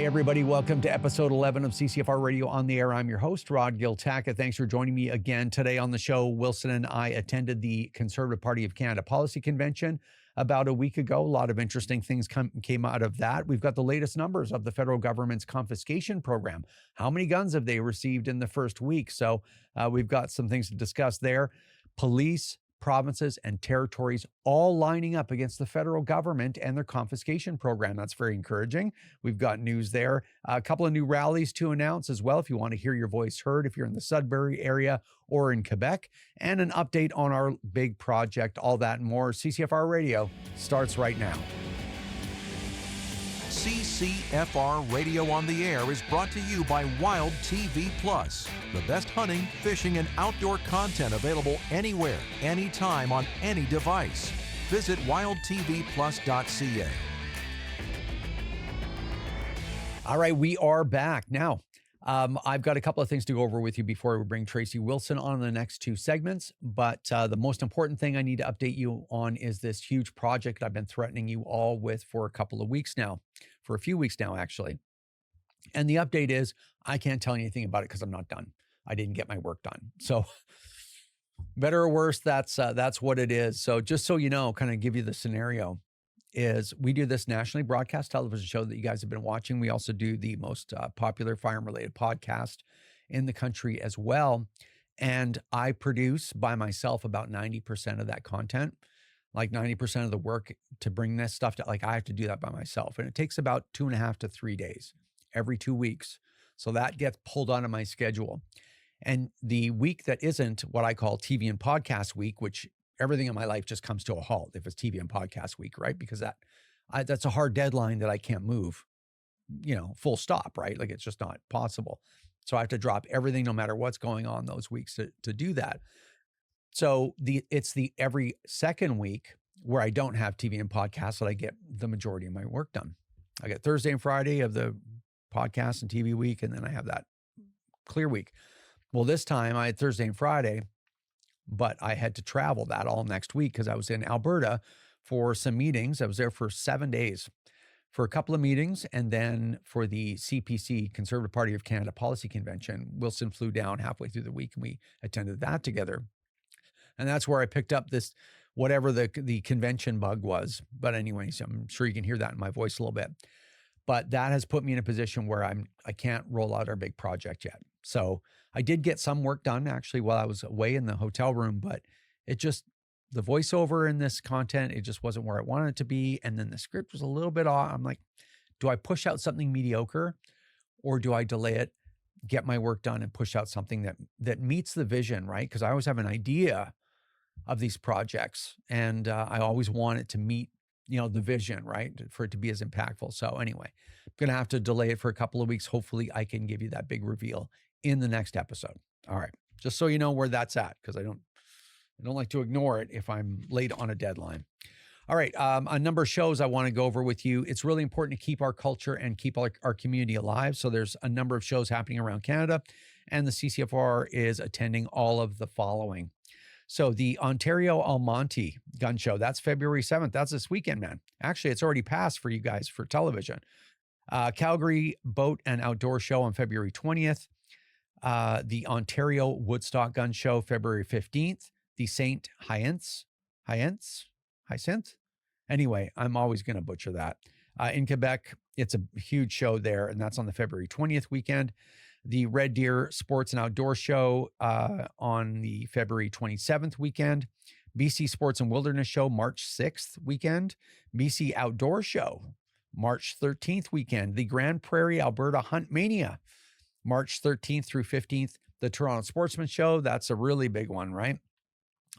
Hey, everybody. Welcome to episode 11 of CCFR Radio on the Air. I'm your host, Rod Giltaca. Thanks for joining me again today on the show. Wilson and I attended the Conservative Party of Canada Policy Convention about a week ago. A lot of interesting things came out of that. We've got the latest numbers of the federal government's confiscation program. How many guns have they received in the first week? So we've got some things to discuss there. Police, provinces, and territories all lining up against the federal government and their confiscation program. That's very encouraging. We've got news there. A couple of new rallies to announce as well if you want to hear your voice heard, if you're in the Sudbury area or in Quebec, and an update on our big project, all that and more. CCFR Radio starts right now. CCFR Radio on the Air is brought to you by Wild TV Plus, the best hunting, fishing, and outdoor content available anywhere, anytime, on any device. Visit wildtvplus.ca. All right, we are back. Now, I've got a couple of things to go over with you before we bring Tracy Wilson on the next two segments. But the most important thing I need to update you on is this huge project I've been threatening you all with for a couple of weeks now, for a few weeks now, actually. And the update is I can't tell you anything about it because I'm not done. I didn't get my work done. So better or worse, that's what it is. So just so you know, kind of give you the scenario, is we do this nationally broadcast television show that you guys have been watching. We also do the most popular firearm-related podcast in the country as well. And I produce by myself about 90% of that content, like 90% of the work to bring this stuff to, like I have to do that by myself. And it takes about 2.5 to 3 days every 2 weeks. So that gets pulled out of my schedule. And the week that isn't what I call TV and podcast week, which everything in my life just comes to a halt if it's TV and podcast week, right? Because that's a hard deadline that I can't move, full stop, right? Like it's just not possible. So I have to drop everything no matter what's going on those weeks to do that. So it's the every second week where I don't have TV and podcast that I get the majority of my work done. I get Thursday and Friday of the podcast and TV week, and then I have that clear week. Well, this time I had Thursday and Friday, but I had to travel that all next week because I was in Alberta for some meetings. I was there for 7 days for a couple of meetings. And then for the CPC, Conservative Party of Canada Policy Convention, Wilson flew down halfway through the week and we attended that together. And that's where I picked up this, whatever the convention bug was. But anyways, I'm sure you can hear that in my voice a little bit. But that has put me in a position where I can't roll out our big project yet. So I did get some work done actually while I was away in the hotel room, but the voiceover in this content, it just wasn't where I wanted it to be. And then the script was a little bit off. I'm like, do I push out something mediocre or do I delay it, get my work done and push out something that meets the vision, right? Because I always have an idea of these projects and I always want it to meet the vision, right? For it to be as impactful. So anyway, I'm going to have to delay it for a couple of weeks. Hopefully I can give you that big reveal in the next episode. All right. Just so you know where that's at, because I don't like to ignore it if I'm late on a deadline. All right. A number of shows I want to go over with you. It's really important to keep our culture and keep our community alive. So there's a number of shows happening around Canada, and the CCFR is attending all of the following. So the Ontario Almonte Gun Show, that's February 7th. That's this weekend, man. Actually, it's already passed for you guys for television. Calgary Boat and Outdoor Show on February 20th. The Ontario Woodstock Gun Show, February 15th. The St. Hyacinthe? Anyway, I'm always going to butcher that. In Quebec, it's a huge show there, and that's on the February 20th weekend. The Red Deer Sports and Outdoor Show on the February 27th weekend. BC Sports and Wilderness Show, March 6th weekend. BC Outdoor Show, March 13th weekend. The Grand Prairie Alberta Hunt Mania, March 13th through 15th. The Toronto Sportsman Show, that's a really big one, right?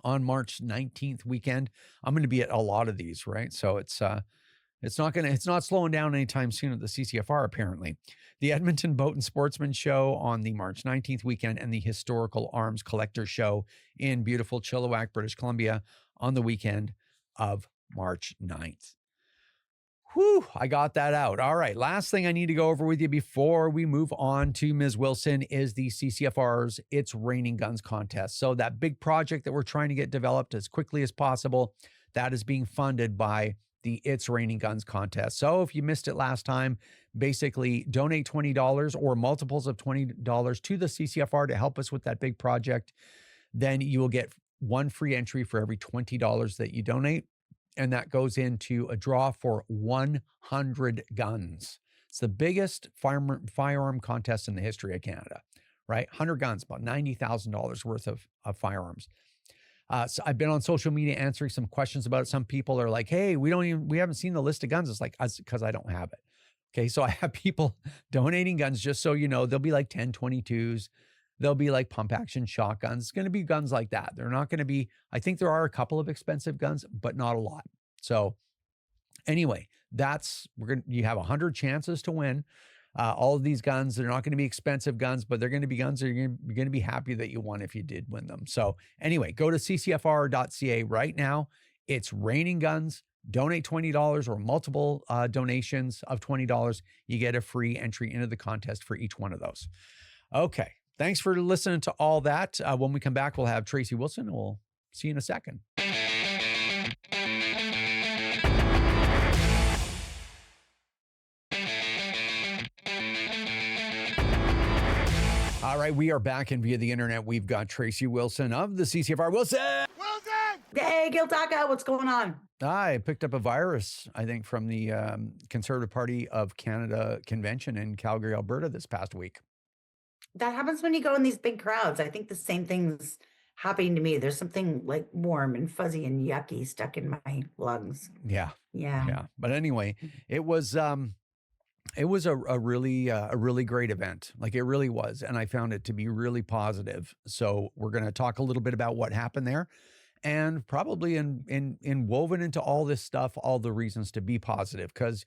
On March 19th weekend. I'm going to be at a lot of these, right? So it's not slowing down anytime soon at the CCFR, apparently. The Edmonton Boat and Sportsman Show on the March 19th weekend, and the Historical Arms Collector Show in beautiful Chilliwack, British Columbia on the weekend of March 9th. Whew, I got that out. All right, last thing I need to go over with you before we move on to Ms. Wilson is the CCFR's It's Raining Guns contest. So that big project that we're trying to get developed as quickly as possible, that is being funded by the It's Raining Guns contest. So if you missed it last time, basically donate $20 or multiples of $20 to the CCFR to help us with that big project. Then you will get one free entry for every $20 that you donate. And that goes into a draw for 100 guns. It's the biggest firearm contest in the history of Canada, right? 100 guns, about $90,000 worth of firearms. So I've been on social media answering some questions about it. Some people are like, hey, we haven't seen the list of guns. It's like, because I don't have it. Okay, so I have people donating guns, just so you know. They'll be like 10/22s. They'll be like pump action shotguns. It's going to be guns like that. They're not going to be, I think there are a couple of expensive guns, but not a lot. So anyway, you have 100 chances to win. All of these guns, they're not going to be expensive guns, but they're going to be guns that you're going to be happy that you won if you did win them. So anyway, go to ccfr.ca right now. It's Raining Guns. Donate $20 or multiple donations of $20. You get a free entry into the contest for each one of those. Okay. Thanks for listening to all that. When we come back, we'll have Tracy Wilson. We'll see you in a second. All right, we are back, and via the internet, we've got Tracy Wilson of the CCFR. Wilson! Hey, Giltaca, what's going on? I picked up a virus, I think, from the Conservative Party of Canada convention in Calgary, Alberta this past week. That happens when you go in these big crowds. I think the same thing's happening to me. There's something like warm and fuzzy and yucky stuck in my lungs. Yeah. Yeah. But anyway, it was a really great event. Like, it really was. And I found it to be really positive. So we're going to talk a little bit about what happened there, and probably in woven into all this stuff, all the reasons to be positive, because,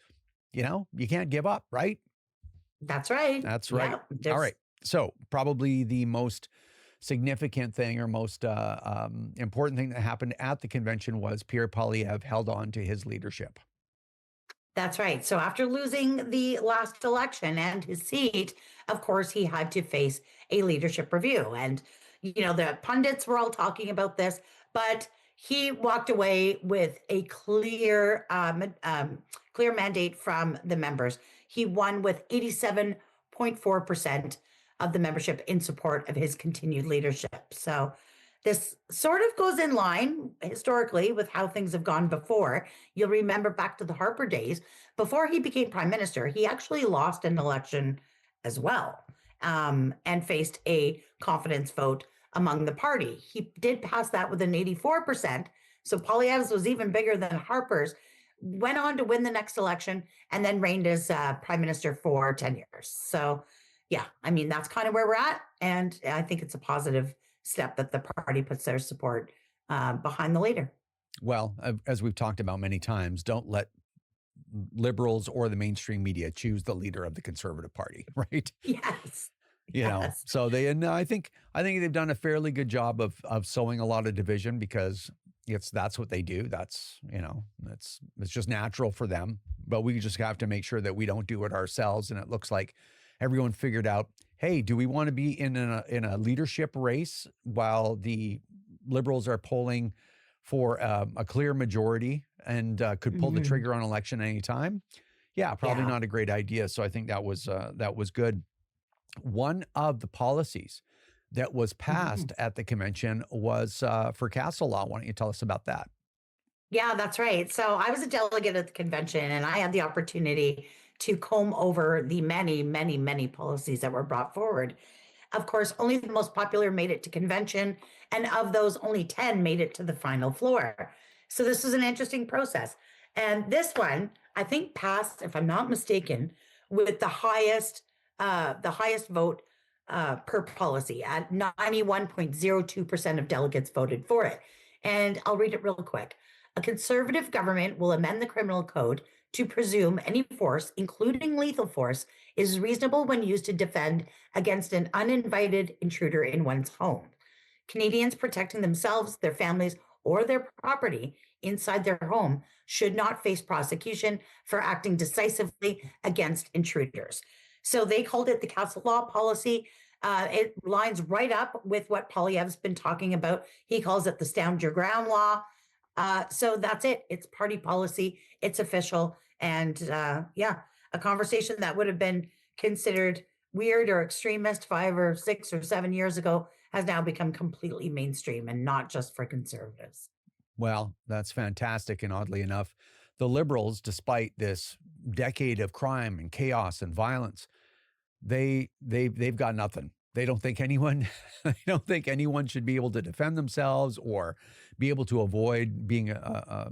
you can't give up, right? That's right. That's right. Yeah, all right. So probably the most significant thing or most important thing that happened at the convention was Pierre Poilievre held on to his leadership. That's right. So after losing the last election and his seat, of course, he had to face a leadership review. And, the pundits were all talking about this, but he walked away with a clear mandate from the members. He won with 87.4% of the membership in support of his continued leadership. So this sort of goes in line historically with how things have gone before. You'll remember back to the Harper days. Before he became prime minister, he actually lost an election as well, and faced a confidence vote among the party. He did pass that with an 84%. So Poilievre's was even bigger than Harper's. Went on to win the next election and then reigned as prime minister for 10 years. So yeah, I mean, that's kind of where we're at. And I think it's a positive step that the party puts their support behind the leader. Well, as we've talked about many times, don't let liberals or the mainstream media choose the leader of the Conservative Party, right? Yes. So I think they've done a fairly good job of sowing a lot of division, because that's what they do. That's, it's just natural for them, but we just have to make sure that we don't do it ourselves. And it looks like everyone figured out, hey, do we want to be in a leadership race while the Liberals are polling for a clear majority and could pull the trigger on election anytime? Yeah, probably not a great idea. So I think that was good. One of the policies that was passed at the convention was for castle law. Why don't you tell us about that? Yeah, that's right. So I was a delegate at the convention, and I had the opportunity to comb over the many, many, many policies that were brought forward. Of course, only the most popular made it to convention, and of those, only 10 made it to the final floor. So this was an interesting process. And this one, I think, passed, if I'm not mistaken, with the highest vote per policy at 91.02% of delegates voted for it. And I'll read it real quick. A Conservative government will amend the criminal code to presume any force, including lethal force, is reasonable when used to defend against an uninvited intruder in one's home. Canadians protecting themselves, their families, or their property inside their home should not face prosecution for acting decisively against intruders. So they called it the castle law policy. It lines right up with what Poilievre's been talking about. He calls it the stand your ground law. So that's it. It's party policy. It's official. And yeah, a conversation that would have been considered weird or extremist 5 or 6 or 7 years ago has now become completely mainstream and not just for conservatives. Well, that's fantastic. And oddly enough, the Liberals, despite this decade of crime and chaos and violence, they've got nothing. They don't think anyone they don't think anyone should be able to defend themselves or be able to avoid being a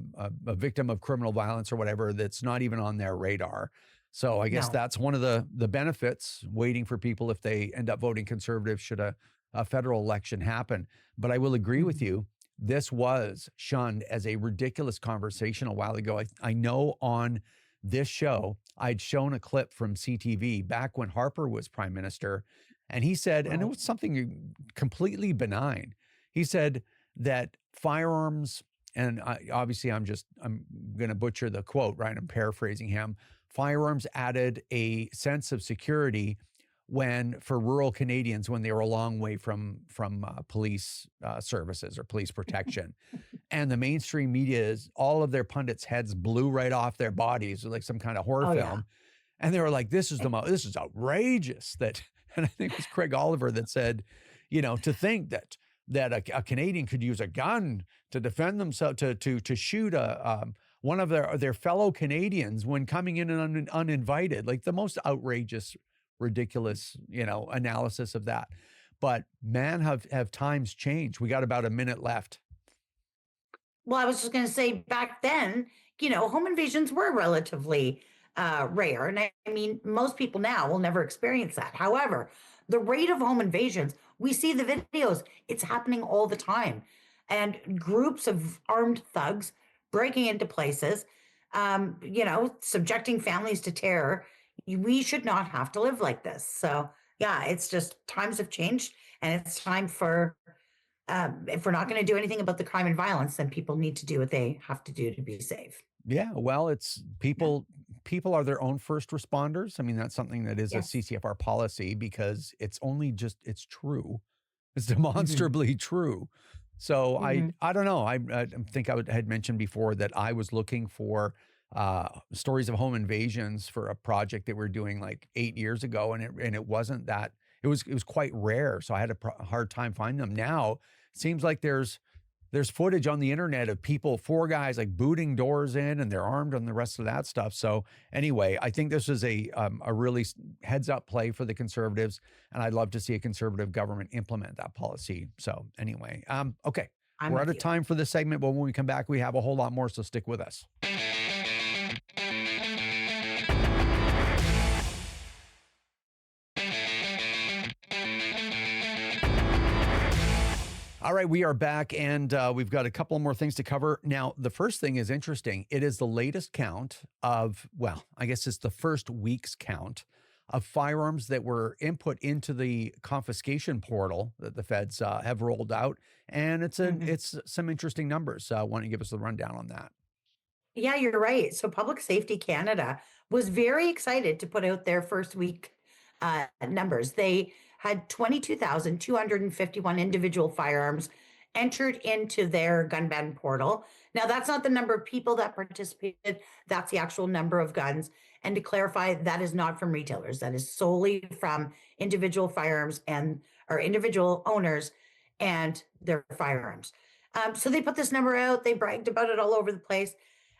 victim of criminal violence or whatever. That's not even on their radar. So I guess No. that's one of the benefits waiting for people if they end up voting conservative should a federal election happen. But I will agree with Mhm. you. This was shunned as a ridiculous conversation a while ago. I know on this show, I'd shown a clip from CTV back when Harper was prime minister. And he said, and it Right. was something completely benign. He said that firearms, and obviously I'm going to butcher the quote, right? I'm paraphrasing him. Firearms added a sense of security for rural Canadians when they were a long way from police services or police protection. And the mainstream media is all of their pundits' heads blew right off their bodies like some kind of horror Oh, yeah. film. And they were like, this is outrageous that, and I think it was Craig Oliver that said, to think that a Canadian could use a gun to defend themselves, to shoot one of their fellow Canadians when coming in and uninvited, like the most outrageous, ridiculous, analysis of that. But man, have times changed. We got about a minute left. Well, I was just going to say back then, home invasions were relatively rare. And I mean, most people now will never experience that. However, the rate of home invasions, we see the videos, it's happening all the time. And groups of armed thugs breaking into places, subjecting families to terror. We should not have to live like this. So, yeah, it's just times have changed. And it's time for if we're not going to do anything about the crime and violence, then people need to do what they have to do to be safe. Yeah, well, it's Yeah. people are their own first responders. I mean, that's something that is a Yes. CCFR policy because it's true. It's Hmm. demonstrably true. So I Hmm. I don't know. I think had mentioned before that I was looking for stories of home invasions for a project that we're doing like 8 years ago, and it wasn't that it was quite rare. So I had a hard time finding them. Now it seems like there's footage on the internet of four guys like booting doors in and they're armed and the rest of that stuff. So anyway, I think this is a really heads up play for the conservatives. And I'd love to see a conservative government implement that policy. So anyway, okay. I'm We're out with of you. time for this segment, but when we come back, we have a whole lot more. So stick with us. All right, we are back, and we've got a couple more things to cover. Now, the first thing is interesting. It is the latest count I guess it's the first week's count of firearms that were input into the confiscation portal that the feds have rolled out, and Mhm. it's some interesting numbers. Why don't you give us the rundown on that? Yeah, you're right. So Public Safety Canada was very excited to put out their first week numbers. They had 22,251 individual firearms entered into their gun ban portal. Now, that's not the number of people that participated, that's the actual number of guns. And to clarify, that is not from retailers, that is solely from individual firearms and or individual owners and their firearms. So they put this number out, they bragged about it all over the place.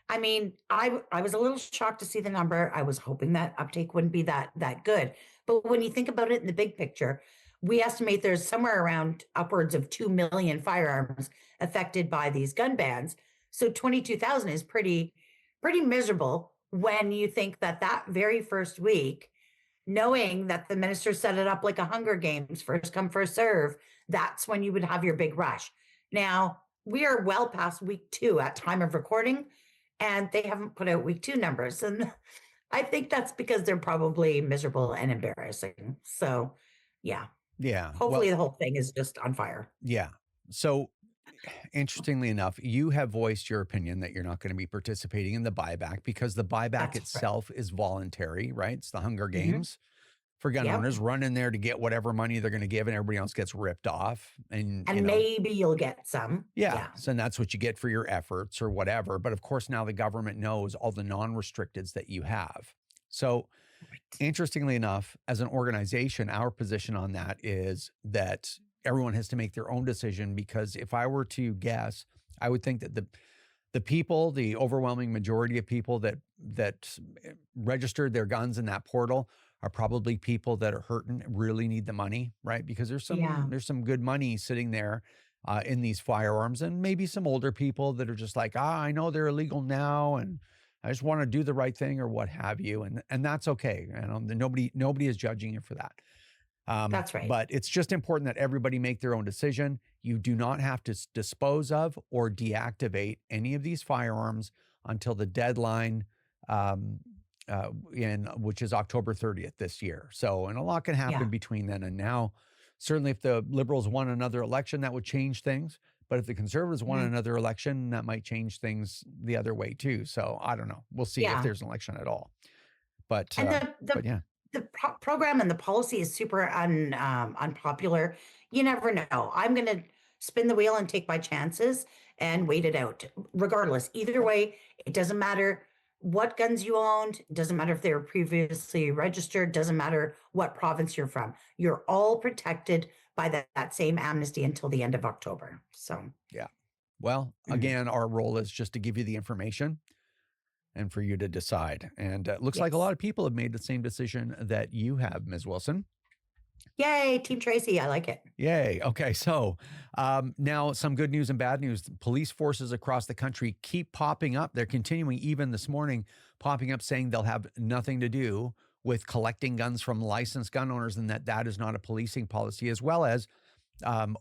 I mean, I was a little shocked to see the number. I was hoping that uptake wouldn't be that good. But when you think about it in the big picture, we estimate there's somewhere around upwards of 2 million firearms affected by these gun bans. So 22,000 is pretty miserable when you think that that very first week, knowing that the minister set it up like a Hunger Games, first come, first serve, that's when you would have your big rush. Now, we are well past week 2 at time of recording, and they haven't put out week 2 numbers. And I think that's because they're probably miserable and embarrassing. So, yeah, Yeah. hopefully Well, the whole thing is just on fire. yeah. So interestingly enough, you have voiced your opinion that you're not going to be participating in the buyback because the buyback That's right. itself is voluntary, right? It's the Hunger Mhm. Games. for gun Yep. owners, run in there to get whatever money they're going to give, and everybody else gets ripped off. And, And maybe you'll get some. yeah. So and that's what you get for your efforts or whatever. But of course, now the government knows all the non-restricteds that you have. So interestingly enough, as an organization, our position on that is that everyone has to make their own decision, because if I were to guess, I would think that the people, the overwhelming majority of people that registered their guns in that portal are probably people that are hurting, really need the money, right? Because there's some good money sitting there in these firearms, and maybe some older people that are just like, I know they're illegal now, and I just want to do the right thing or what have you, and that's okay. Nobody is judging you for that. That's right. But it's just important that everybody make their own decision. You do not have to dispose of or deactivate any of these firearms until the deadline, which is October 30th this year. So, and a lot can happen between then and now. Certainly, if the Liberals won another election, that would change things. But if the Conservatives won another election, that might change things the other way too. So I don't know. We'll see if there's an election at all. But the program and the policy is super unpopular. You never know. I'm going to spin the wheel and take my chances and wait it out. Regardless, either way, it doesn't matter what guns you owned. It doesn't matter if they were previously registered. Doesn't matter what province you're from. You're all protected by that same amnesty until the end of October. So, yeah. Well, again, our role is just to give you the information and for you to decide. And it looks like a lot of people have made the same decision that you have, Ms. Wilson. Yay, Team Tracy. I like it. Yay. Okay. So now some good news and bad news. Police forces across the country keep popping up. They're continuing, even this morning, popping up saying they'll have nothing to do with collecting guns from licensed gun owners, and that is not a policing policy, as well as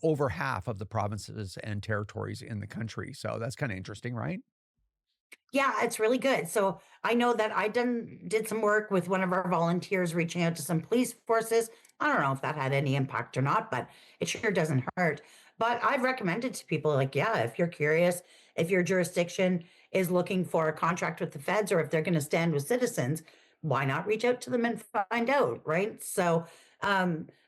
over half of the provinces and territories in the country. So that's kind of interesting, right? Yeah, it's really good. So I know that I did some work with one of our volunteers reaching out to some police forces. I don't know if that had any impact or not, but it sure doesn't hurt. But I've recommended to people, like, yeah, if you're curious, if your jurisdiction is looking for a contract with the feds, or if they're going to stand with citizens, why not reach out to them and find out, right? So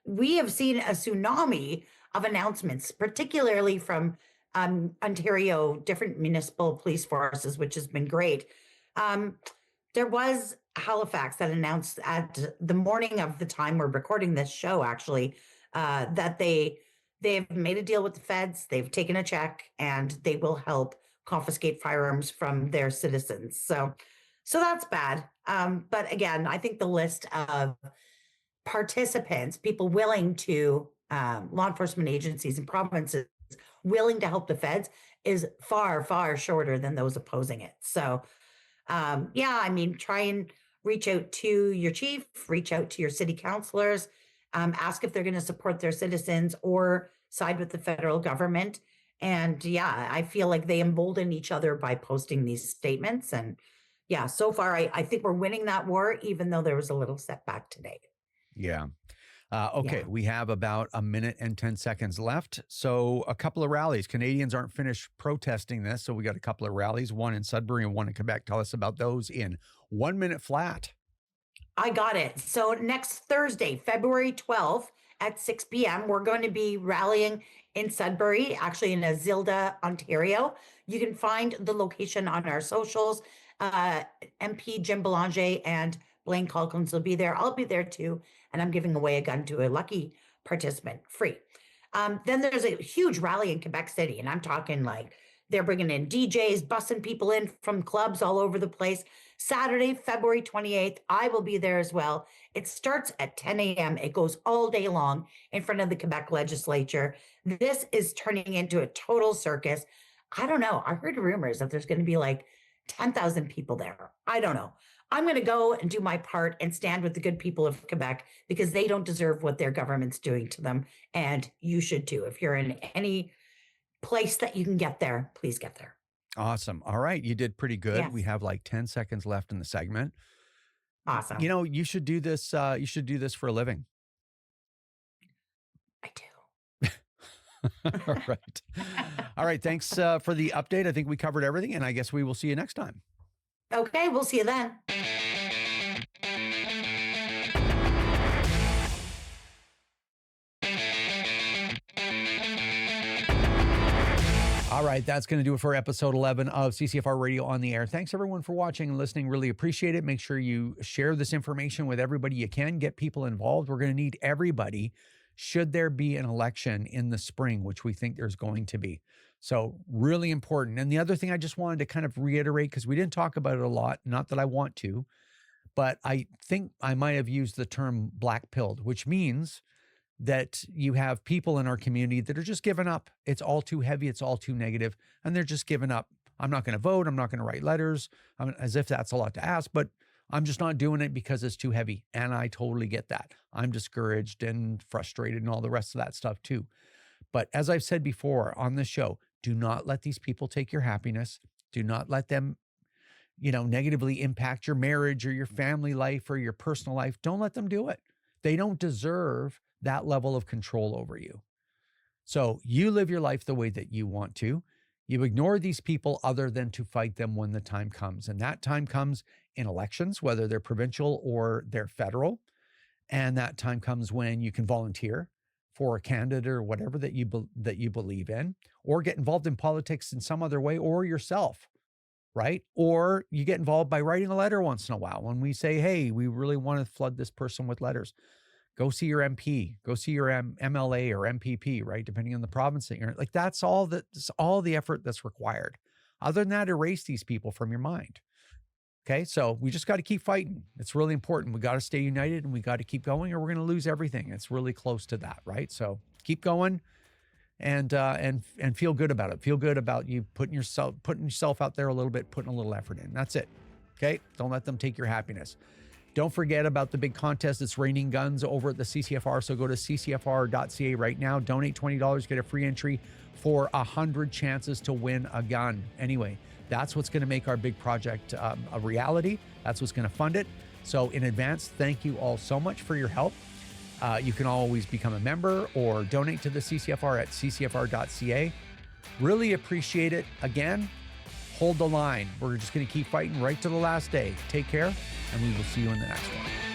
we have seen a tsunami of announcements, particularly from Ontario, different municipal police forces, which has been great. There was Halifax that announced at the morning of the time we're recording this show, actually, that they've made a deal with the feds. They've taken a check, and they will help confiscate firearms from their citizens. So that's bad. But again, I think the list of participants, people willing to, law enforcement agencies and provinces willing to help the feds, is far, far shorter than those opposing it. So, I mean, try and reach out to your chief, reach out to your city councilors, ask if they're going to support their citizens or side with the federal government. And I feel like they embolden each other by posting these statements. And so far, I think we're winning that war, even though there was a little setback today. Yeah. Okay, we have about a minute and 10 seconds left. So a couple of rallies. Canadians aren't finished protesting this, so we got a couple of rallies, one in Sudbury and one in Quebec. Tell us about those in 1 minute flat. I got it. So next Thursday, February 12th at 6 p.m., we're going to be rallying in Sudbury, actually in Azilda, Ontario. You can find the location on our socials. MP Jim Belanger and Blaine Calkins will be there. I'll be there too. And I'm giving away a gun to a lucky participant, free. Then there's a huge rally in Quebec City. And I'm talking like they're bringing in DJs, bussing people in from clubs all over the place. Saturday, February 28th, I will be there as well. It starts at 10 a.m. It goes all day long in front of the Quebec legislature. This is turning into a total circus. I don't know. I heard rumors that there's going to be like 10,000 people there. I don't know. I'm going to go and do my part and stand with the good people of Quebec, because they don't deserve what their government's doing to them. And you should too. If you're in any place that you can get there, please get there. Awesome. All right. You did pretty good. Yes. We have like 10 seconds left in the segment. Awesome. You know, you should do this. You should do this for a living. I do. All right. All right. Thanks for the update. I think we covered everything, and I guess we will see you next time. Okay. We'll see you then. All right, that's going to do it for episode 11 of CCFR Radio on the Air. Thanks everyone for watching and listening. Really appreciate it. Make sure you share this information with everybody you can. Get people involved. We're going to need everybody should there be an election in the spring, which we think there's going to be. So really important. And the other thing I just wanted to kind of reiterate, because we didn't talk about it a lot, not that I want to, but I think I might have used the term black-pilled, which means that you have people in our community that are just giving up. It's all too heavy. It's all too negative, and they're just giving up. I'm not going to vote. I'm not going to write letters. As if that's a lot to ask, but I'm just not doing it because it's too heavy. And I totally get that. I'm discouraged and frustrated and all the rest of that stuff too. But as I've said before on this show, do not let these people take your happiness. Do not let them, negatively impact your marriage or your family life or your personal life. Don't let them do it. They don't deserve that level of control over you. So you live your life the way that you want to. You ignore these people other than to fight them when the time comes. And that time comes in elections, whether they're provincial or they're federal. And that time comes when you can volunteer for a candidate or whatever that you believe in, or get involved in politics in some other way, or yourself, right? Or you get involved by writing a letter once in a while. When we say, hey, we really want to flood this person with letters, go see your MP, go see your MLA or MPP, right? Depending on the province that you're in. Like that's all the effort that's required. Other than that, erase these people from your mind. Okay, so we just got to keep fighting. It's really important. We got to stay united and we got to keep going, or we're going to lose everything. It's really close to that, right? So keep going and feel good about it. Feel good about you putting yourself out there a little bit, putting a little effort in. That's it. Okay, don't let them take your happiness. Don't forget about the big contest. It's raining guns over at the CCFR. So go to ccfr.ca right now. Donate $20, get a free entry for 100 chances to win a gun. Anyway, that's what's going to make our big project a reality. That's what's going to fund it. So in advance, thank you all so much for your help. You can always become a member or donate to the CCFR at ccfr.ca. Really appreciate it. Again, hold the line. We're just going to keep fighting right to the last day. Take care, and we will see you in the next one.